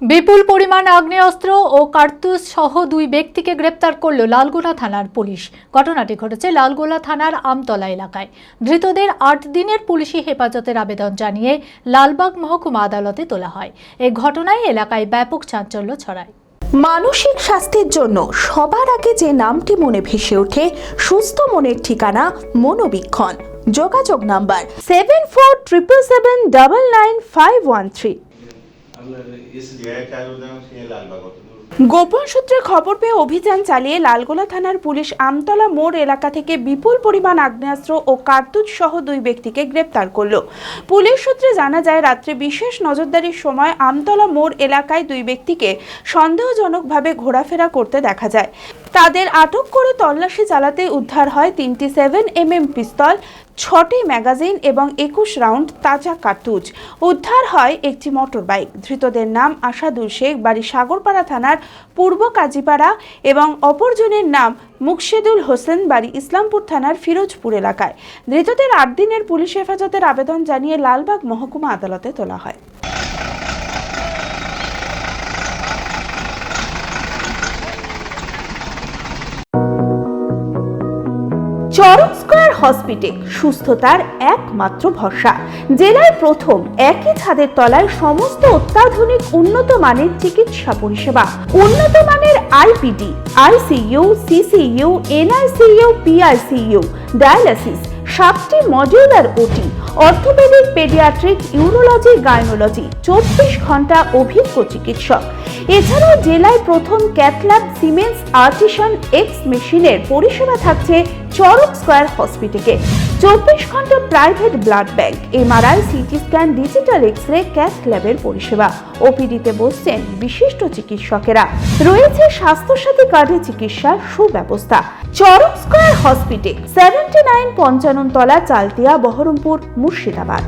বিপুল পরিমাণ আগ্নেয়াস্ত্র ও কার্তুজ সহ দুই ব্যক্তিকে গ্রেপ্তার করল লালগোলা থানার পুলিশ। ঘটনাটি ঘটেছে লালগোলা থানার আমতলা এলাকায়। ধৃতদের ৮ দিনের পুলিশি হেফাজতের আবেদন জানিয়ে লালবাগ মহকুমা আদালতে তোলা হয়। এই ঘটনায় এলাকায় ব্যাপক চাঞ্চল্য ছড়ায়। মানসিক স্বাস্থ্যের জন্য সবার আগে যে নামটি মনে ভেসে ওঠে, সুস্থ মনের ঠিকানা মনোবীক্ষণ। যোগাযোগ নাম্বার 7477799513। গোপন সূত্রে খবর পেয়ে অভিযান চালিয়ে লালগোলা থানার পুলিশ আমতলা মোড় এলাকা থেকে বিপুল পরিমাণ আগ্নেয়াস্ত্র ও কার্তুজ সহ দুই ব্যক্তিকে গ্রেপ্তার করল। পুলিশ সূত্রে জানা যায়, রাত্রে বিশেষ নজরদারির সময় আমতলা মোড় এলাকায় দুই ব্যক্তিকে সন্দেহজনকভাবে ঘোরাফেরা করতে দেখা যায়। তাদের আটক করে তল্লাশি চালাতে উদ্ধার হয় 3টি 7mm পিস্তল, 6টি ম্যাগাজিন এবং 21 রাউন্ড তাজা কার্তুজ। উদ্ধার হয় একটি মোটর বাইক। ধৃতদের নাম আসাদুল শেখ, বাড়ি সাগরপাড়া থানার পূর্ব কাজীপাড়া, এবং অপরজনের নাম মুকশেদুল হোসেন, বাড়ি ইসলামপুর থানার ফিরোজপুর এলাকায়। ধৃতদের 8 দিনের পুলিশ হেফাজতের আবেদন জানিয়ে লালবাগ মহকুমা আদালতে তোলা হয়। চরক স্কয়ার হসপিটাল সুস্থতার একমাত্র ভরসা। জেলায় প্রথম একই ছাদের তলায় সমস্ত অত্যাধুনিক উন্নত মানের চিকিৎসা পরিষেবা, উন্নত মানের IPD, ICU, CCU, NICU, PICU, dialysis, 7টি modular OT, orthopaedic, paediatric, urology, gynaecology, 24 ঘন্টা অভিজ্ঞ চিকিৎসক। এছাড়াও জেলায় প্রথম ক্যাথল্যাব, সিমেন্স, আর্টিসান এক্স মেশিনের পরিষেবা থাকছে চরক স্কয়ার হসপিটালে। 24 ঘন্টা private blood bank, MRI, CT scan, digital X-ray, cath ল্যাবের পরিষেবা। ওপিডিতে বসছেন বিশিষ্ট চিকিৎসকেরা। রয়েছে স্বাস্থ্যসাথী কার্ডে চিকিৎসার সুব্যবস্থা। চরক স্কয়ার হসপিটাল, 79 পঞ্চানন তলা, চালতিয়া, বহরমপুর, মুর্শিদাবাদ।